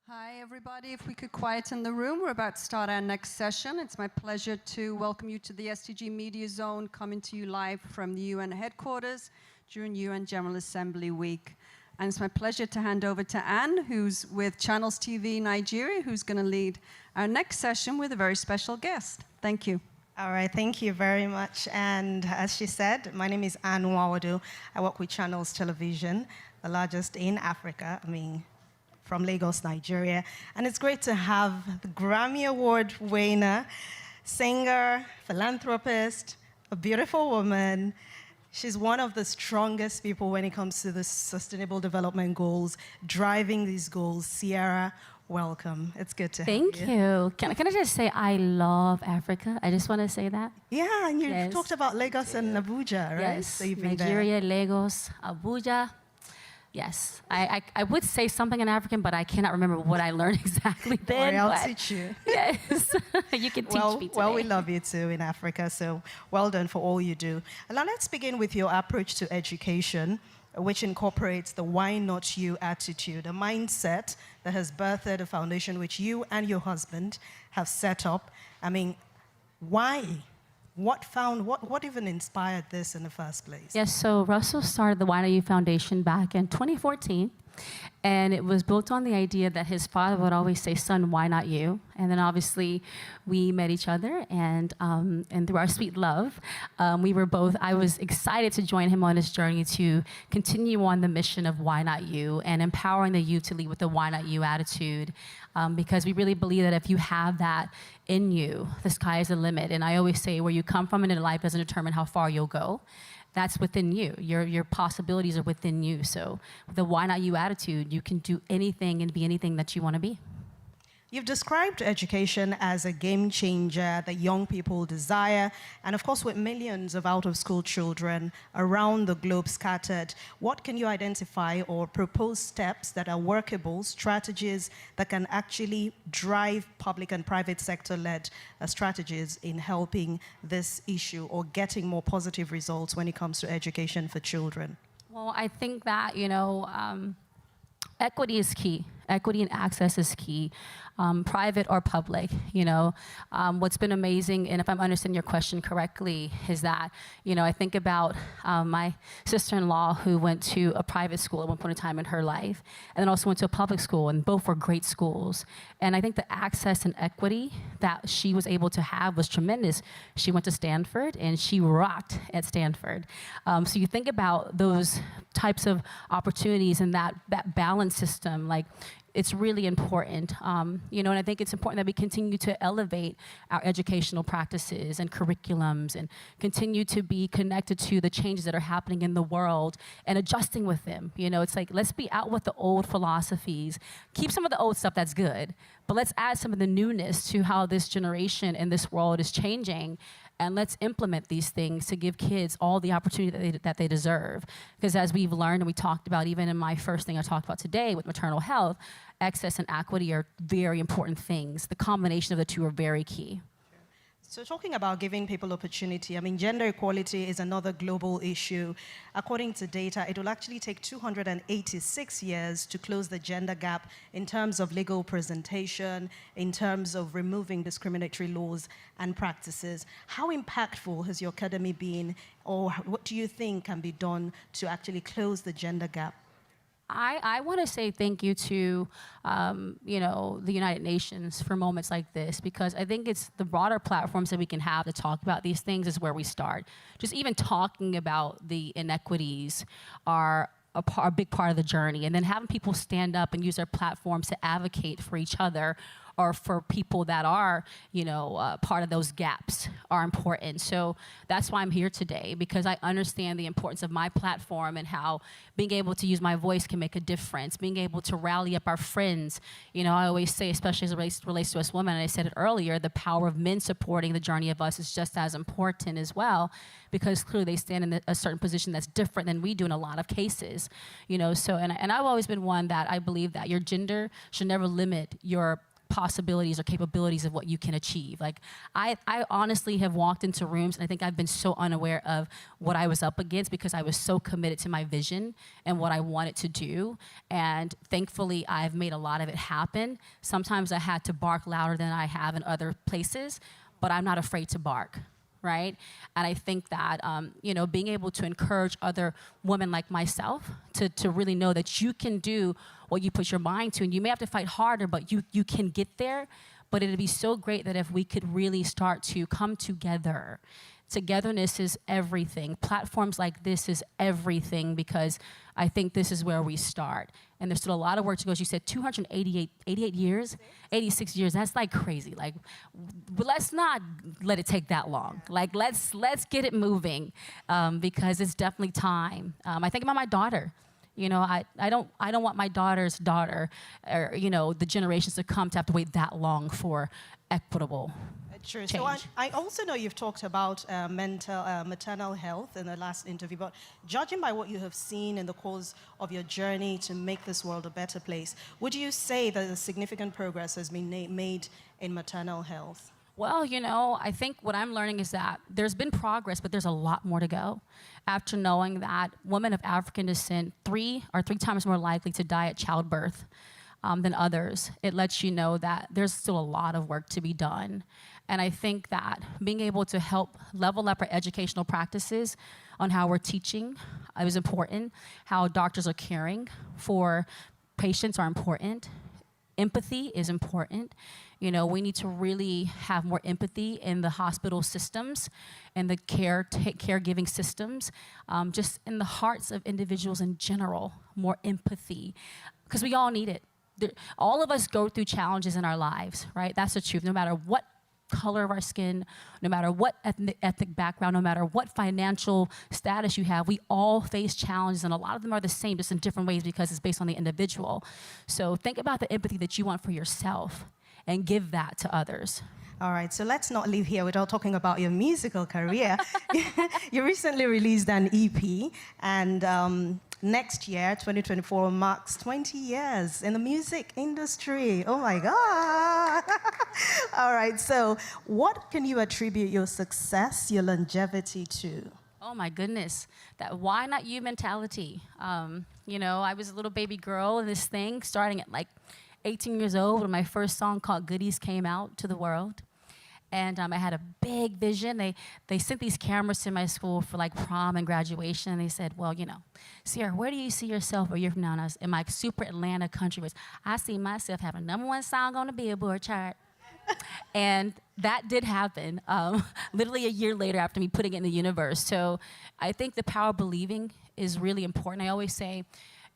Hi, everybody. If we could quieten the room, we're about to start our next session. It's my pleasure to welcome you to the SDG Media Zone, coming to you live from the UN headquarters during UN General Assembly Week. And it's my pleasure to hand over to Anne, who's with Channels TV Nigeria, who's going to lead our next session with a very special guest. Thank you. All right, thank you very much. And as she said, my name is Nwaghodoh. I work with Channels Television, the largest in Africa, from Lagos, Nigeria. And it's great to have the Grammy Award winner, singer, philanthropist, a beautiful woman. She's one of the strongest people when it comes to the Sustainable Development Goals, driving these goals. Ciara, welcome. It's good to have you. Thank you. Can I just say I love Africa? I just want to say that. Yeah, and you talked about Lagos and Abuja, right? Yes, so you've been Nigeria, Lagos, Abuja. Yes, I would say something in African, but I cannot remember what I learned exactly then. I'll teach you. Yes, you can teach me today. Well, we love you too in Africa, so well done for all you do. And now let's begin with your approach to education, which incorporates the why not you attitude, a mindset that has birthed a foundation which you and your husband have set up. Why? What even inspired this in the first place? Yes, so Russell started the Why Not You Foundation back in 2014. And it was built on the idea that his father would always say, "Son, why not you?" And then obviously we met each other, and through our sweet love, I was excited to join him on this journey to continue on the mission of Why Not You and empowering the youth to lead with the Why Not You attitude. Because we really believe that if you have that in you, the sky is the limit. And I always say, where you come from in life doesn't determine how far you'll go. That's within you. Your possibilities are within you. So with the Why Not You attitude, you can do anything and be anything that you want to be. You've described education as a game changer that young people desire, and of course with millions of out-of-school children around the globe scattered, what can you identify or propose steps that are workable, strategies that can actually drive public and private sector-led strategies in helping this issue or getting more positive results when it comes to education for children? Well, I think that, equity is key. Equity and access is key, private or public. What's been amazing, and if I'm understanding your question correctly, is that, I think about my sister-in-law who went to a private school at one point in time in her life, and then also went to a public school, and both were great schools. And I think the access and equity that she was able to have was tremendous. She went to Stanford, and she rocked at Stanford. So you think about those types of opportunities and that balance system, like, it's really important, and I think it's important that we continue to elevate our educational practices and curriculums and continue to be connected to the changes that are happening in the world and adjusting with them. It's like, let's be out with the old philosophies, keep some of the old stuff that's good, but let's add some of the newness to how this generation and this world is changing. And let's implement these things to give kids all the opportunity that they deserve. Because as we've learned and we talked about, even in my first thing I talked about today with maternal health, access and equity are very important things. The combination of the two are very key. So talking about giving people opportunity, gender equality is another global issue. According to data, it will actually take 286 years to close the gender gap in terms of legal presentation, in terms of removing discriminatory laws and practices. How impactful has your academy been, or what do you think can be done to actually close the gender gap? I want to say thank you to, the United Nations for moments like this, because I think it's the broader platforms that we can have to talk about these things is where we start. Just even talking about the inequities are a big part of the journey, and then having people stand up and use their platforms to advocate for each other or for people that are, part of those gaps are important. So that's why I'm here today, because I understand the importance of my platform and how being able to use my voice can make a difference, being able to rally up our friends. I always say, especially as it relates to us women, and I said it earlier, the power of men supporting the journey of us is just as important as well, because clearly they stand in a certain position that's different than we do in a lot of cases. And I've always been one that I believe that your gender should never limit your possibilities or capabilities of what you can achieve. Like, I honestly have walked into rooms, and I think I've been so unaware of what I was up against because I was so committed to my vision and what I wanted to do. And thankfully, I've made a lot of it happen. Sometimes I had to bark louder than I have in other places, but I'm not afraid to bark. Right? And I think that, being able to encourage other women like myself to really know that you can do what you put your mind to, and you may have to fight harder, but you can get there. But it'd be so great that if we could really start to come together. Togetherness is everything. Platforms like this is everything, because I think this is where we start. And there's still a lot of work to go. As you said, 88 years, 86 years, that's like crazy. Like, let's not let it take that long. Like, let's get it moving, because it's definitely time. I think about my daughter. I don't want my daughter's daughter, or, the generations to come to have to wait that long for equitable True. change. So I also know you've talked about maternal health in the last interview, but judging by what you have seen in the course of your journey to make this world a better place, would you say that a significant progress has been made in maternal health? Well, I think what I'm learning is that there's been progress, but there's a lot more to go. After knowing that women of African descent are three times more likely to die at childbirth than others, it lets you know that there's still a lot of work to be done. And I think that being able to help level up our educational practices on how we're teaching is important, how doctors are caring for patients are important. Empathy is important. We need to really have more empathy in the hospital systems and the caregiving systems, just in the hearts of individuals in general, more empathy, because we all need it. All of us go through challenges in our lives, right? That's the truth. No matter what color of our skin, no matter what ethnic background, no matter what financial status you have, we all face challenges, and a lot of them are the same, just in different ways because it's based on the individual. So think about the empathy that you want for yourself and give that to others. All right, so let's not leave here without talking about your musical career. You recently released an EP, and next year, 2024, marks 20 years in the music industry. Oh my God. All right, so what can you attribute your success, your longevity to? Oh my goodness, that why not you mentality. I was a little baby girl in this thing, starting at like 18 years old when my first song called Goodies came out to the world. And I had a big vision. They sent these cameras to my school for like prom and graduation. And they said, well, Ciara, where do you see yourself a year from now? And I was in my super Atlanta country voice. I see myself having #1 song on the Billboard chart. And that did happen literally a year later after me putting it in the universe. So I think the power of believing is really important. I always say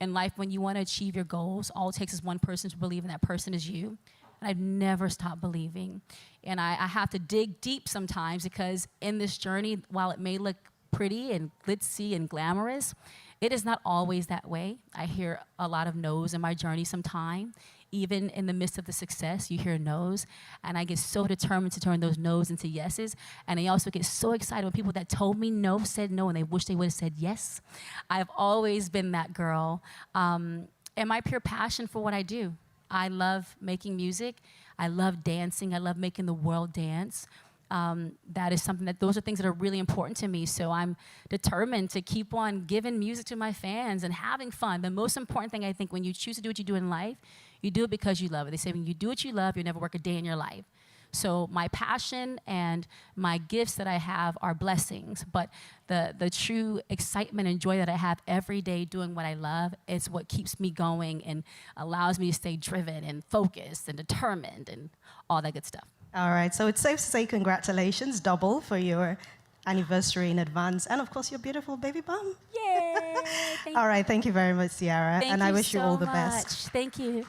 in life, when you want to achieve your goals, all it takes is one person to believe, and that person is you. And I've never stopped believing. And I have to dig deep sometimes, because in this journey, while it may look pretty and glitzy and glamorous, it is not always that way. I hear a lot of no's in my journey sometimes. Even in the midst of the success, you hear no's. And I get so determined to turn those no's into yeses. And I also get so excited when people that told me no said no, and they wish they would have said yes. I've always been that girl. And my pure passion for what I do. I love making music. I love dancing. I love making the world dance. That is something those are things that are really important to me. So I'm determined to keep on giving music to my fans and having fun. The most important thing, I think, when you choose to do what you do in life, you do it because you love it. They say when you do what you love, you'll never work a day in your life. So my passion and my gifts that I have are blessings, but the true excitement and joy that I have every day doing what I love is what keeps me going and allows me to stay driven and focused and determined and all that good stuff. All right, so it's safe to say congratulations, double, for your anniversary in advance, and of course your beautiful baby bump. Yay! All right, thank you very much, Ciara, and I wish you all the best. Thank you.